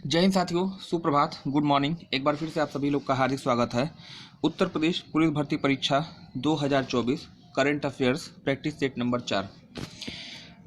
जय हिंद साथियों, सुप्रभात, गुड मॉर्निंग। एक बार फिर से आप सभी लोग का हार्दिक स्वागत है। उत्तर प्रदेश पुलिस भर्ती परीक्षा 2024 current affairs practice set number 4।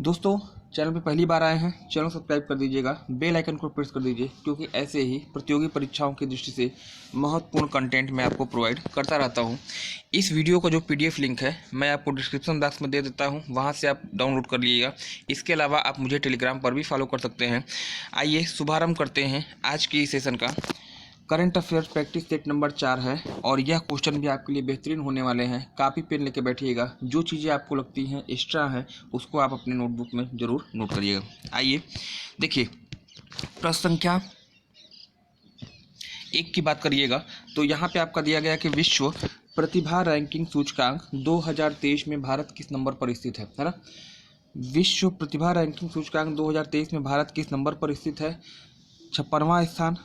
दोस्तों, चैनल पे पहली बार आए हैं, चैनल सब्सक्राइब कर दीजिएगा, बेल आइकन को प्रेस कर दीजिए, क्योंकि ऐसे ही प्रतियोगी परीक्षाओं की दृष्टि से महत्वपूर्ण कंटेंट मैं आपको प्रोवाइड करता रहता हूं। इस वीडियो का जो पीडीएफ लिंक है मैं आपको डिस्क्रिप्शन बॉक्स में दे देता हूं, वहां से आप डाउनलोड कर लीजिएगा। इसके अलावा आप मुझे टेलीग्राम पर भी फॉलो कर सकते हैं। आइए शुभारंभ करते हैं आज की इस सेशन का। Current affairs practice set number 4 है और यह क्वेश्चन भी आपके लिए बेहतरीन होने वाले हैं। कापी पेन लेके बैठिएगा, जो चीज़ें आपको लगती हैं एक्स्ट्रा हैं उसको आप अपने नोटबुक में ज़रूर नोट करिएगा। आइए देखिए, प्रश्न संख्या 1 की बात करिएगा तो यहाँ पे आपका दिया गया कि विश्व प्रतिभा रैंकिंग सूचकांक 2023 में भारत किस नंबर पर स्थित है ना। विश्व प्रतिभा रैंकिंग सूचकांक 2023 में भारत किस नंबर पर स्थित है? 56वां स्थान,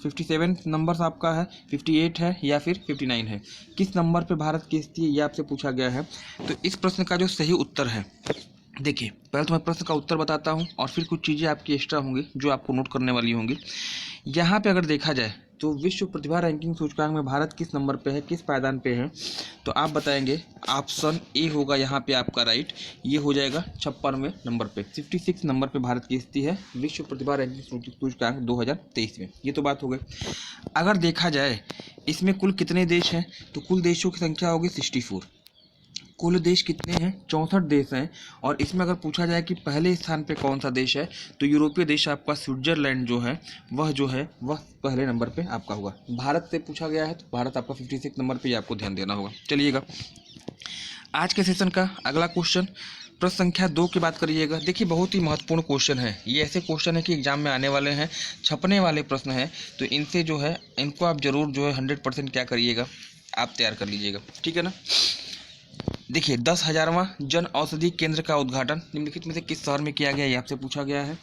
57 नंबर आपका है, 58 है या फिर 59 है? किस नंबर पे भारत की स्थिति है ये आपसे पूछा गया है। तो इस प्रश्न का जो सही उत्तर है, देखिए पहले तो मैं प्रश्न का उत्तर बताता हूँ और फिर कुछ चीज़ें आपकी एक्स्ट्रा होंगी जो आपको नोट करने वाली होंगी। यहाँ पे अगर देखा जाए तो विश्व प्रतिभा रैंकिंग सूचकांक में भारत किस नंबर पे है, किस पायदान पे है, तो आप बताएंगे ऑप्शन ए होगा यहाँ पे आपका राइट। ये हो जाएगा 56वें नंबर पे, 56 नंबर पे भारत की स्थिति है विश्व प्रतिभा रैंकिंग सूचकांक 2023 में। ये तो बात हो गई। अगर देखा जाए इसमें कुल कितने देश हैं, तो कुल देशों की संख्या होगी 64। कुल देश कितने हैं? 64 देश हैं। और इसमें अगर पूछा जाए कि पहले स्थान पे कौन सा देश है, तो यूरोपीय देश आपका स्विट्जरलैंड जो है वह पहले नंबर पे आपका होगा। भारत से पूछा गया है तो भारत आपका 56 नंबर पे आपको ध्यान देना होगा। चलिएगा आज के सेशन का अगला क्वेश्चन, प्रश्न संख्या 2 की बात करिएगा। देखिए बहुत ही महत्वपूर्ण क्वेश्चन है ये, ऐसे क्वेश्चन है कि एग्जाम में आने वाले हैं, छपने वाले प्रश्न हैं, तो इनसे जो है इनको आप जरूर जो है 100% क्या करिएगा, आप तैयार कर लीजिएगा, ठीक है ना। देखिए 10,000वां जन औषधि केंद्र का उद्घाटन निम्नलिखित में से किस शहर में किया गया, ये आपसे पूछा गया है।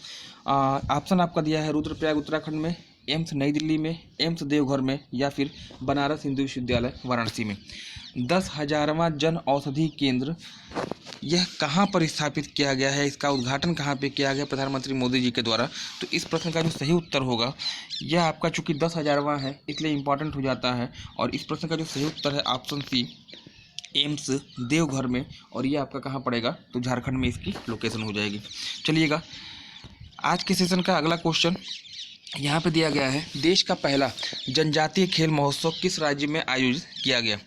ऑप्शन आपका दिया है रुद्रप्रयाग उत्तराखंड में, एम्स नई दिल्ली में, एम्स देवघर में या फिर बनारस हिंदू विश्वविद्यालय वाराणसी में। 10,000वां जन औषधि केंद्र यह कहाँ पर स्थापित किया गया है, इसका उद्घाटन कहाँ पे किया गया प्रधानमंत्री मोदी जी के द्वारा? तो इस प्रश्न का जो सही उत्तर होगा, यह आपका चूंकि 10,000वां है इसलिए इंपॉर्टेंट हो जाता है, और इस प्रश्न का जो सही उत्तर है ऑप्शन सी, एम्स देवघर में, और ये आपका कहाँ पड़ेगा, तो झारखंड में इसकी लोकेशन हो जाएगी। चलिएगा आज के सेशन का अगला क्वेश्चन यहाँ पे दिया गया है, देश का पहला जनजातीय खेल महोत्सव किस राज्य में आयोजित किया गया?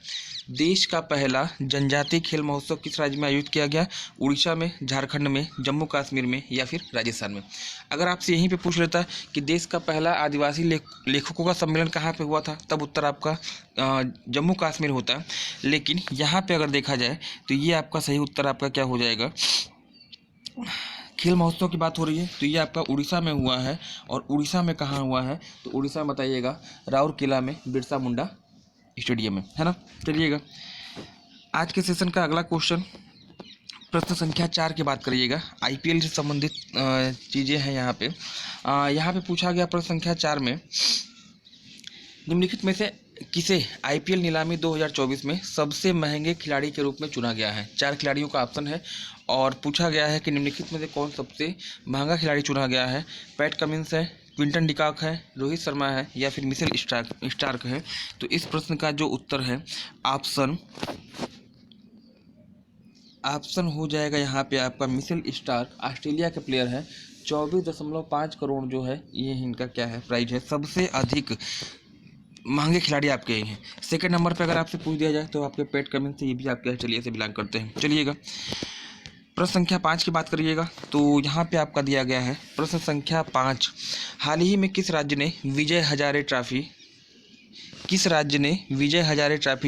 देश का पहला जनजातीय खेल महोत्सव किस राज्य में आयोजित किया गया? उड़ीसा में, झारखंड में, जम्मू कश्मीर में या फिर राजस्थान में? अगर आपसे यहीं पे पूछ लेता कि देश का पहला आदिवासी लेखकों का सम्मेलन कहाँ पे हुआ था, तब उत्तर आपका जम्मू कश्मीर होता। लेकिन यहाँ पे अगर देखा जाए तो ये आपका सही उत्तर आपका क्या हो जाएगा, खेल महोत्सव की बात हो रही है तो ये आपका उड़ीसा में हुआ है। और उड़ीसा में कहाँ हुआ है, तो उड़ीसा में बताइएगा राउरकेला में, बिरसा मुंडा स्टेडियम में, है ना। चलिएगा आज के सेशन का अगला क्वेश्चन, प्रश्न संख्या 4 की बात करिएगा। आईपीएल से संबंधित चीज़ें हैं यहाँ पे। पूछा गया प्रश्न संख्या 4 में, निम्नलिखित में से किसे आईपीएल नीलामी 2024 में सबसे महंगे खिलाड़ी के रूप में चुना गया है? 4 खिलाड़ियों का ऑप्शन है और पूछा गया है कि निम्नलिखित में से कौन सबसे महंगा खिलाड़ी चुना गया है? पैट कमिंस है, क्विंटन डिकॉक है, रोहित शर्मा है या फिर मिचेल स्टार्क है? तो इस प्रश्न का जो उत्तर है ऑप्शन हो जाएगा यहाँ पे आपका मिचेल स्टार्क, ऑस्ट्रेलिया के प्लेयर है। 24.5 करोड़ जो है ये इनका क्या है, प्राइज है। सबसे अधिक महंगे खिलाड़ी आपके यही हैं। सेकंड नंबर पे अगर आपसे पूछ दिया जाए तो आपके पैट कमिंस से, ये भी आपके ऑस्ट्रेलिया से बिलोंग करते हैं। चलिएगा प्रश्न संख्या 5 की बात करिएगा तो यहाँ पे आपका दिया गया है प्रश्न संख्या 5, हाल ही में किस राज्य ने विजय हजारे ट्रॉफी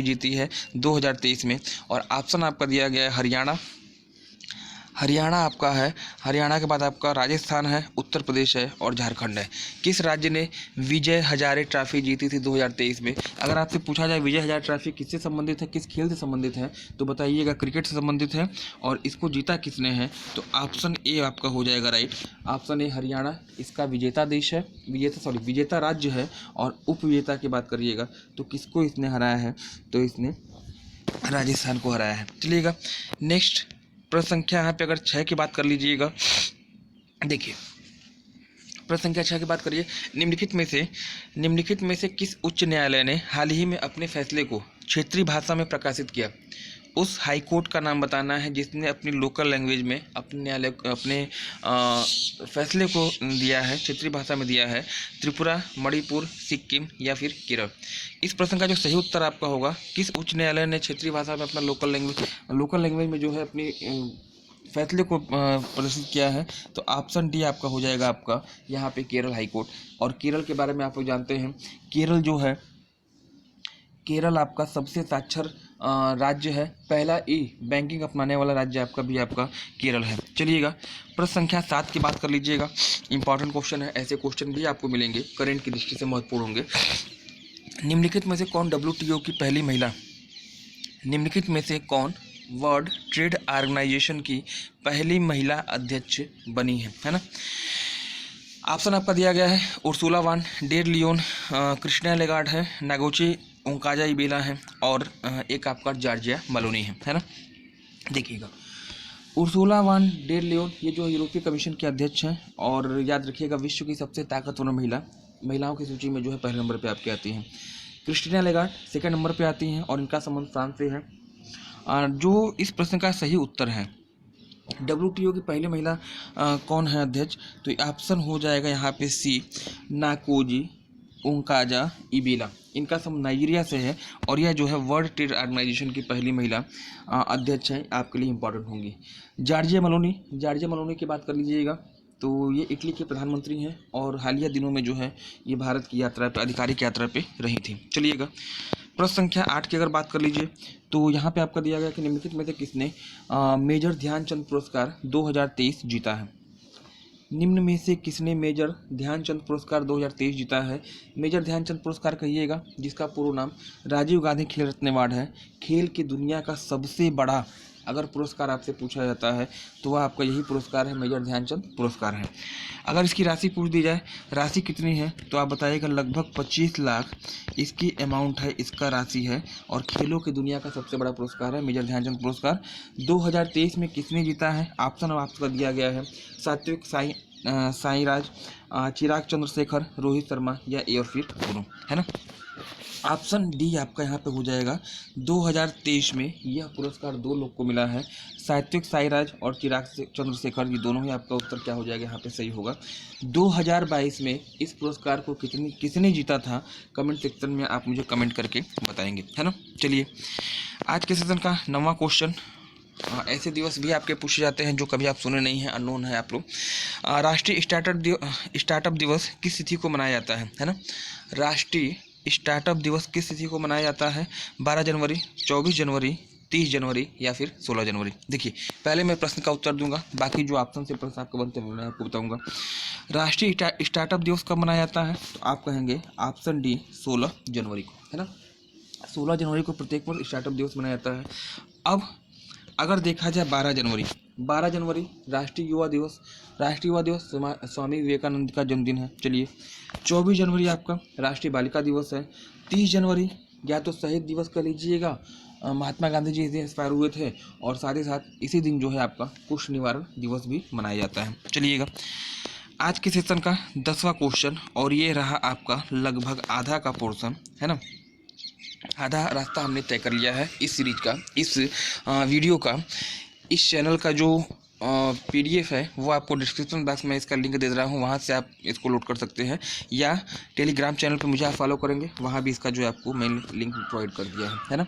जीती है 2023 में? और ऑप्शन आपका दिया गया है हरियाणा आपका है, हरियाणा के बाद आपका राजस्थान है, उत्तर प्रदेश है और झारखंड है। किस राज्य ने विजय हजारे ट्रॉफी जीती थी 2023 में? अगर आपसे पूछा जाए विजय हजारे ट्रॉफी किससे संबंधित है, किस खेल से संबंधित है, तो बताइएगा क्रिकेट से संबंधित है। और इसको जीता किसने है, तो ऑप्शन ए आपका हो जाएगा राइट। ऑप्शन ए हरियाणा इसका विजेता देश है, विजेता राज्य है। और उप विजेता की बात करिएगा तो किसको इसने हराया है, तो इसने राजस्थान को हराया है। चलिएगा नेक्स्ट प्रश्न संख्या यहाँ पे अगर 6 की बात कर लीजिएगा। देखिए प्रश्न संख्या 6 की बात करिए। निम्नलिखित में से किस उच्च न्यायालय ने हाल ही में अपने फैसले को क्षेत्रीय भाषा में प्रकाशित किया? उस हाई कोर्ट का नाम बताना है जिसने अपनी लोकल लैंग्वेज में अपने फैसले को दिया है, क्षेत्रीय भाषा में दिया है। त्रिपुरा, मणिपुर, सिक्किम या फिर केरल। इस प्रश्न का जो सही उत्तर आपका होगा, किस उच्च न्यायालय ने क्षेत्रीय भाषा में अपना लोकल लैंग्वेज में जो है अपनी फैसले को प्रदर्शित किया है, तो ऑप्शन डी आपका हो जाएगा आपका यहाँ पे केरल हाई कोर्ट। और केरल के बारे में आप लोग जानते हैं, केरल जो है, केरल आपका सबसे साक्षर राज्य है, पहला ई बैंकिंग अपनाने वाला राज्य आपका भी आपका केरल है। चलिएगा प्रश्न संख्या 7 की बात कर लीजिएगा। इंपॉर्टेंट क्वेश्चन है, ऐसे क्वेश्चन भी आपको मिलेंगे, करंट की दृष्टि से महत्वपूर्ण होंगे। निम्नलिखित में से कौन WTO की पहली महिला, निम्नलिखित में से कौन वर्ल्ड ट्रेड ऑर्गेनाइजेशन की पहली महिला अध्यक्ष बनी है ना? ऑप्शन आपका दिया गया है, Ursula van der Leone, Christina Lagarde है, नागोची ओंकाजा-इबेला है और एक आपका जॉर्जिया मेलोनी है ना? देखिएगा, उर्सुला वान डेर लियोन ये जो यूरोपीय कमीशन के अध्यक्ष हैं, और याद रखिएगा विश्व की सबसे ताकतवर महिलाओं की सूची में जो है पहले नंबर पे आपके आती हैं। क्रिस्टिना लेगार्ड सेकंड नंबर पे आती हैं और इनका संबंध फ्रांस से है। जो इस प्रश्न का सही उत्तर है, WTO की पहली महिला कौन है अध्यक्ष, तो ऑप्शन हो जाएगा यहाँ पे सी, नाकोजी ओंकाजा-इबेला। इनका सब नाइजीरिया से है और यह जो है वर्ल्ड ट्रेड ऑर्गेनाइजेशन की पहली महिला अध्यक्ष है, आपके लिए इंपॉर्टेंट होंगी। जॉर्जिया मेलोनी की बात कर लीजिएगा, तो ये इटली के प्रधानमंत्री हैं और हालिया दिनों में जो है ये भारत की यात्रा पे, आधिकारिक यात्रा पे रही थी। चलिएगा प्रश्न संख्या 8 की अगर बात कर लीजिए, तो यहाँ पे आपका दिया गया कि निम्नलिखित में से किसने मेजर ध्यानचंद पुरस्कार 2023 जीता है? निम्न में से किसने मेजर ध्यानचंद पुरस्कार 2023 जीता है? मेजर ध्यानचंद पुरस्कार कहिएगा जिसका पूर्ण नाम राजीव गांधी खेल रत्न अवार्ड है। खेल की दुनिया का सबसे बड़ा अगर पुरस्कार आपसे पूछा जाता है तो वह आपका यही पुरस्कार है, मेजर ध्यानचंद पुरस्कार है। अगर इसकी राशि पूछ दी जाए, राशि कितनी है, तो आप बताइएगा लगभग 25 लाख इसकी अमाउंट है, इसका राशि है। और खेलों की दुनिया का सबसे बड़ा पुरस्कार है मेजर ध्यानचंद पुरस्कार। 2023 में किसने जीता है? ऑप्शन आपका दिया गया है, सात्विक साईराज, चिराग चंद्रशेखर, रोहित शर्मा या और फिर दोनों, है ना? ऑप्शन डी आपका यहाँ पे हो जाएगा। 2023 में यह पुरस्कार 2 लोग को मिला है, सात्विक साईराज और चिराग चंद्रशेखर, ये दोनों ही आपका उत्तर क्या हो जाएगा यहाँ पे सही होगा। 2022 में इस पुरस्कार को किसने जीता था, कमेंट सेक्शन में आप मुझे कमेंट करके बताएंगे, है ना? चलिए आज के सेशन का 9वां क्वेश्चन, ऐसे दिवस भी आपके पूछे जाते हैं जो कभी आप सुने नहीं हैं, अननोन है आप लोग। राष्ट्रीय स्टार्टअप दिवस किस तिथि को मनाया जाता है ना? राष्ट्रीय स्टार्टअप दिवस किस तिथि को मनाया जाता है? 12 जनवरी, 24 जनवरी, 30 जनवरी या फिर 16 जनवरी। देखिए पहले मैं प्रश्न का उत्तर दूंगा, बाकी जो ऑप्शन से प्रश्न आपको बनते हैं मैं आपको बताऊंगा। राष्ट्रीय स्टार्टअप दिवस कब मनाया जाता है, तो आप कहेंगे ऑप्शन डी 16 जनवरी को, है ना? 16 जनवरी को प्रत्येक वर्ष स्टार्टअप दिवस मनाया जाता है। अब अगर देखा जाए 12 जनवरी राष्ट्रीय युवा दिवस स्वामी विवेकानंद का जन्मदिन है। चलिए 24 जनवरी आपका राष्ट्रीय बालिका दिवस है। 30 जनवरी या तो शहीद दिवस कर लीजिएगा, महात्मा गांधी जी इस दिन एक्सपायर हुए थे, और साथ ही साथ इसी दिन जो है आपका कुष्ठ निवारण दिवस भी मनाया जाता है। चलिएगा आज के सेशन का 10वां क्वेश्चन, और ये रहा आपका लगभग आधा का पोर्शन, है ना? आधा रास्ता हमने तय कर लिया है इस सीरीज का, इस वीडियो का। इस चैनल का जो PDF है वो आपको डिस्क्रिप्शन बॉक्स में इसका लिंक दे रहा हूँ, वहाँ से आप इसको लोड कर सकते हैं, या टेलीग्राम चैनल पे मुझे आप फॉलो करेंगे, वहाँ भी इसका जो है आपको मैंने लिंक प्रोवाइड कर दिया है ना?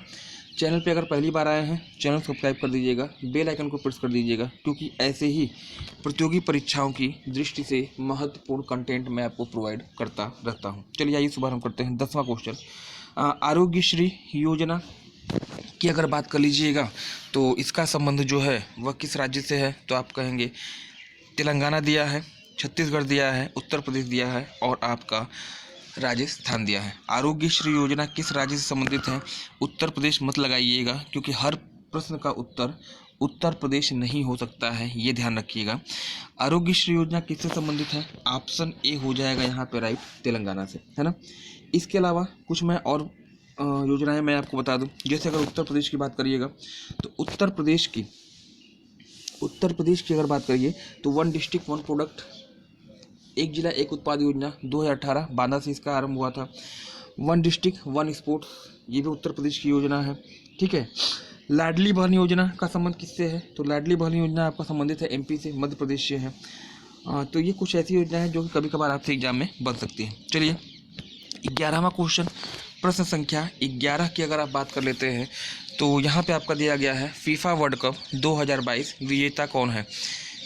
चैनल पे अगर पहली बार आए हैं, चैनल सब्सक्राइब कर दीजिएगा, बेल आइकन को प्रेस कर दीजिएगा, क्योंकि ऐसे ही प्रतियोगी परीक्षाओं की दृष्टि से महत्वपूर्ण कंटेंट मैं आपको प्रोवाइड करता रहता हूँ। चलिए आइए शुभारंभ करते हैं 10वां क्वेश्चन। आरोग्यश्री योजना की अगर बात कर लीजिएगा तो इसका संबंध जो है वह किस राज्य से है, तो आप कहेंगे तेलंगाना दिया है, छत्तीसगढ़ दिया है, उत्तर प्रदेश दिया है और आपका राजस्थान दिया है। आरोग्यश्री योजना किस राज्य से संबंधित है? उत्तर प्रदेश मत लगाइएगा, क्योंकि हर प्रश्न का उत्तर उत्तर प्रदेश नहीं हो सकता है, ये ध्यान रखिएगा। आरोग्यश्री योजना किससे संबंधित है? ऑप्शन ए हो जाएगा यहाँ पे राइट, तेलंगाना से, है ना? इसके अलावा कुछ मैं और योजनाएं मैं आपको बता दूं, जैसे अगर उत्तर प्रदेश की बात करिएगा तो उत्तर प्रदेश की अगर बात करिए तो 1 डिस्ट्रिक्ट 1 प्रोडक्ट एक जिला एक उत्पाद योजना 2018 बांदा से इसका आरंभ हुआ था। वन डिस्ट्रिक्ट वन स्पोर्ट्स, ये भी उत्तर प्रदेश की योजना है। ठीक है, लाडली बहन योजना का संबंध किससे है? तो लाडली बहन योजना आपका संबंधित है एमपी से, मध्य प्रदेश से है। तो ये कुछ ऐसी योजना है जो कि कभी कभार आपसे एग्जाम में बन सकती है। चलिए 11वां क्वेश्चन, प्रश्न संख्या 11 की अगर आप बात कर लेते हैं तो यहाँ पे आपका दिया गया है फीफा वर्ल्ड कप 2022 विजेता कौन है?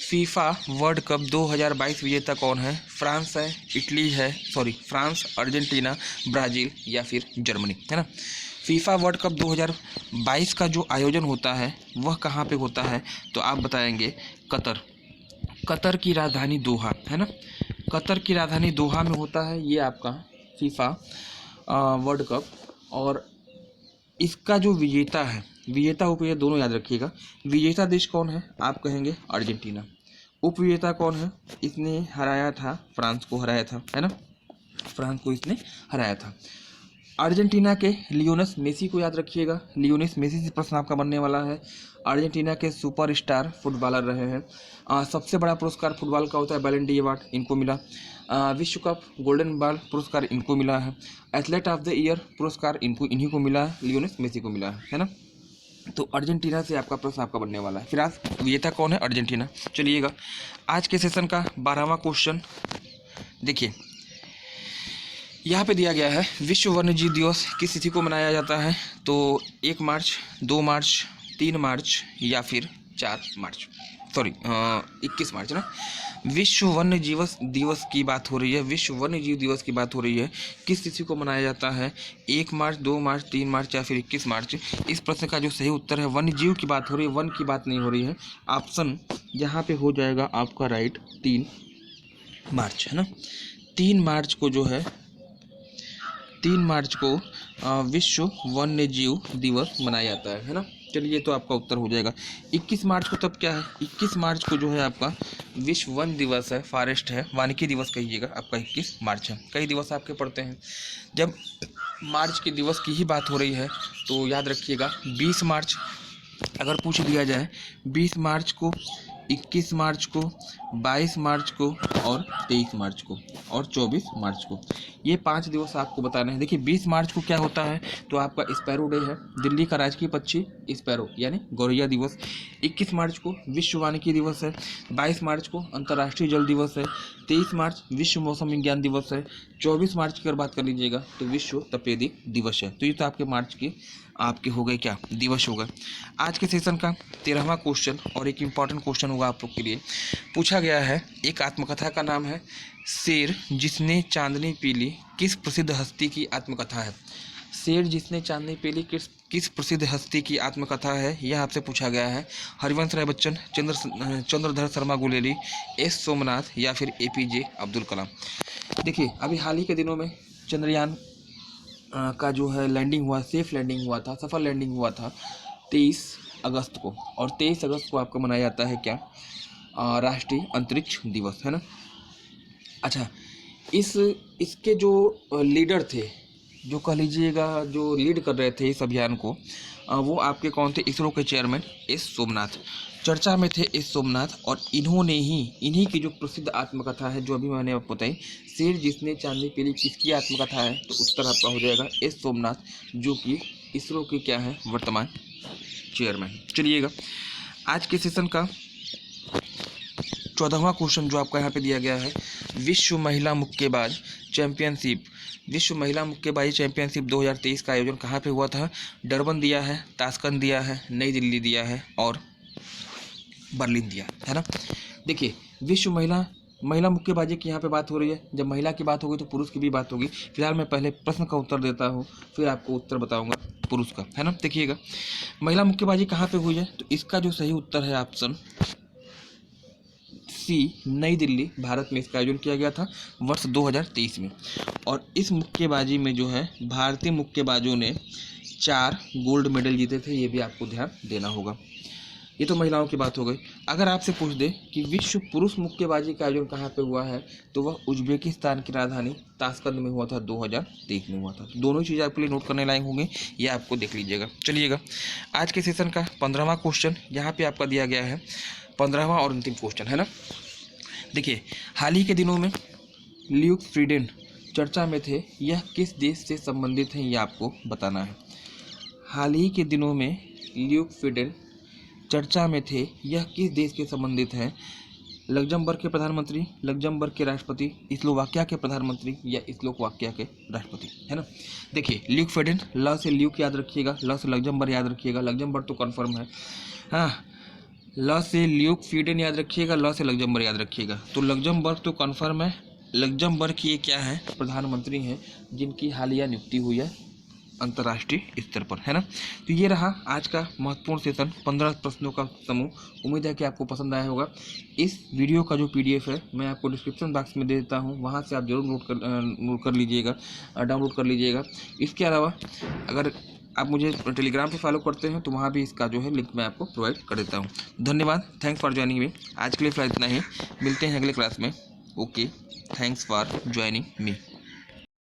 फीफा वर्ल्ड कप 2022 विजेता कौन है? फ्रांस है, इटली है, फ्रांस, अर्जेंटीना, ब्राज़ील या फिर जर्मनी, है ना। फीफा वर्ल्ड कप 2022 का जो आयोजन होता है वह कहाँ पे होता है? तो आप बताएंगे कतर की राजधानी दोहा, है ना। कतर की राजधानी दोहा में होता है ये आपका फीफा वर्ल्ड कप। और इसका जो विजेता है, विजेता उपविजेता दोनों याद रखिएगा। विजेता देश कौन है? आप कहेंगे अर्जेंटीना। उपविजेता कौन है? इसने हराया था, फ्रांस को हराया था, है ना। फ्रांस को इसने हराया था। अर्जेंटीना के लियोनेल मेसी को याद रखिएगा। लियोनेल मेसी से प्रश्न आपका बनने वाला है। अर्जेंटीना के सुपरस्टार फुटबॉलर रहे हैं। सबसे बड़ा पुरस्कार फुटबॉल का होता है बैलन डी अवार्ड, इनको मिला। विश्व कप गोल्डन बॉल पुरस्कार इनको मिला है। एथलीट ऑफ द ईयर पुरस्कार इन्हीं को मिला है, लियोनेल मेसी को मिला है ना। तो अर्जेंटीना से आपका प्रश्न आपका बनने वाला है। फिर आज विजेता कौन है? अर्जेंटीना। चलिएगा आज के सेशन का 12वां क्वेश्चन देखिए, यहाँ पे दिया गया है विश्व वन्यजीव दिवस किस तिथि को मनाया जाता है? तो 1 मार्च, 2 मार्च, 3 मार्च या फिर 4 मार्च, 21 मार्च ना। विश्व वन्य जीव दिवस की बात हो रही है, विश्व वन्य जीव दिवस की बात हो रही है। किस तिथि को मनाया जाता है? 1 मार्च, 2 मार्च, 3 मार्च या फिर 21 मार्च। इस प्रश्न का जो सही उत्तर है, वन्य जीव की बात हो रही है, वन की बात नहीं हो रही है। ऑप्शन यहाँ पे हो जाएगा आपका राइट 3 मार्च, है ना। 3 मार्च को जो है 3 मार्च को विश्व वन्य जीव दिवस मनाया जाता है ना। चलिए तो आपका उत्तर हो जाएगा 21 मार्च को। तब क्या है? 21 मार्च को जो है आपका विश्व वन दिवस है, फॉरेस्ट है, वानिकी दिवस कहिएगा, आपका 21 मार्च है। कई दिवस आपके पढ़ते हैं। जब मार्च के दिवस की ही बात हो रही है तो याद रखिएगा 20 मार्च अगर पूछ दिया जाए, 20 मार्च को, 21 मार्च को, 22 मार्च को और 23 मार्च को और 24 मार्च को, ये 5 दिवस आपको बताने हैं। देखिए 20 मार्च को क्या होता है? तो आपका स्पैरो डे है, दिल्ली का राजकीय पक्षी स्पैरो यानी गौरैया दिवस। 21 मार्च को विश्व वानिकी दिवस है। 22 मार्च को अंतर्राष्ट्रीय जल दिवस है। 23 मार्च विश्व मौसम विज्ञान दिवस है। 24 मार्च की अगर बात कर लीजिएगा तो विश्व तपेदिक दिवस है। तो ये तो आपके मार्च के आपके हो गए क्या? दिवस हो गए। आज के सेशन का 13वां क्वेश्चन और एक इम्पॉर्टेंट क्वेश्चन होगा आप लोग के लिए। पूछा गया है, एक आत्मकथा का नाम है शेर जिसने चांदनी पी ली, किस प्रसिद्ध हस्ती की आत्मकथा है? शेर जिसने चांदनी पी ली किस प्रसिद्ध हस्ती की आत्मकथा है, यह आपसे पूछा गया है। हरिवंश राय बच्चन, चंद्रधर शर्मा गुलेरी, एस सोमनाथ या फिर एपीजे अब्दुल कलाम। देखिए अभी हाल ही के दिनों में चंद्रयान का जो है लैंडिंग हुआ, सेफ लैंडिंग हुआ था, सफल लैंडिंग हुआ था 23 अगस्त को। और 23 अगस्त को आपका मनाया जाता है क्या? राष्ट्रीय अंतरिक्ष दिवस, है ना। अच्छा, इसके जो लीडर थे, जो कह लीजिएगा जो लीड कर रहे थे इस अभियान को, वो आपके कौन थे? इसरो के चेयरमैन एस सोमनाथ। चर्चा में थे एस सोमनाथ और इन्हीं की जो प्रसिद्ध आत्मकथा है जो अभी मैंने आपको बताई, शेर जिसने चांदनी पी ली, किसकी आत्मकथा है? तो उत्तर आपका हो जाएगा एस सोमनाथ, जो कि इसरो के क्या है? वर्तमान चेयरमैन। चलिएगा आज के सेशन का 14वां क्वेश्चन जो आपका यहाँ पे दिया गया है, विश्व महिला मुक्केबाज चैंपियनशिप, विश्व महिला मुक्केबाजी चैंपियनशिप 2023 का आयोजन कहाँ पे हुआ था? डरबन दिया है, ताशकंद दिया है, नई दिल्ली दिया है और बर्लिन दिया है ना। देखिए विश्व महिला मुक्केबाजी की यहाँ पे बात हो रही है। जब महिला की बात होगी तो पुरुष की भी बात होगी। फिलहाल मैं पहले प्रश्न का उत्तर देता हूँ, फिर आपको उत्तर बताऊंगा पुरुष का, है ना। देखिएगा महिला मुक्केबाजी कहाँ पे हुई है? तो इसका जो सही उत्तर है ऑप्शन सी, नई दिल्ली, भारत में इसका आयोजन किया गया था वर्ष 2023 में। और इस मुक्केबाजी में जो है भारतीय मुक्केबाजों ने 4 गोल्ड मेडल जीते थे, ये भी आपको ध्यान देना होगा। ये तो महिलाओं की बात हो गई। अगर आपसे पूछ दे कि विश्व पुरुष मुक्केबाजी का आयोजन कहाँ पे हुआ है, तो वह उज्बेकिस्तान की राजधानी ताशकंद में हुआ था, 2023 में हुआ था। दोनों चीज़ आपके लिए नोट करने लायक होंगे, ये आपको देख लीजिएगा। चलिएगा आज के सेशन का 15वां क्वेश्चन यहाँ पे आपका दिया गया है, 15वां और अंतिम क्वेश्चन, है ना। देखिए हाल ही के दिनों में ल्यूक फ्रीडेन चर्चा में थे, यह किस देश से संबंधित है, ये आपको बताना है। हाल ही के दिनों में ल्यूक फ्रीडेन चर्चा में थे, यह किस देश के संबंधित है? लग्जमबर्ग के प्रधानमंत्री, लग्जमबर्ग के राष्ट्रपति, स्लोवाकिया के प्रधानमंत्री या स्लोवाकिया के राष्ट्रपति, है ना। देखिए ल्यूक फ्रीडेन, ल से ल्यूक याद रखिएगा, ल से लग्जमबर्ग याद रखिएगा, लग्जमबर्ग तो कन्फर्म है। हाँ, ल से ल्यूक फ्रीडेन याद रखिएगा, ल से लग्जमबर्ग याद रखिएगा। तो लग्जमबर्ग तो कन्फर्म है। लग्जमबर्ग की ये क्या है? प्रधानमंत्री हैं, जिनकी हालिया नियुक्ति हुई है अंतर्राष्ट्रीय स्तर पर, है ना। तो ये रहा आज का महत्वपूर्ण सेशन, 15 प्रश्नों का समूह। उम्मीद है कि आपको पसंद आया होगा। इस वीडियो का जो PDF है मैं आपको डिस्क्रिप्शन बॉक्स में दे देता हूँ, वहाँ से आप जरूर नोट कर लीजिएगा, डाउनलोड कर लीजिएगा। इसके अलावा अगर आप मुझे टेलीग्राम पे फॉलो करते हैं तो वहाँ भी इसका जो है लिंक मैं आपको प्रोवाइड कर देता हूँ। धन्यवाद, थैंक्स फॉर ज्वाइनिंग मी। आज के लिए फिलहाल इतना ही, मिलते हैं अगले क्लास में। Okay, thanks for joining me.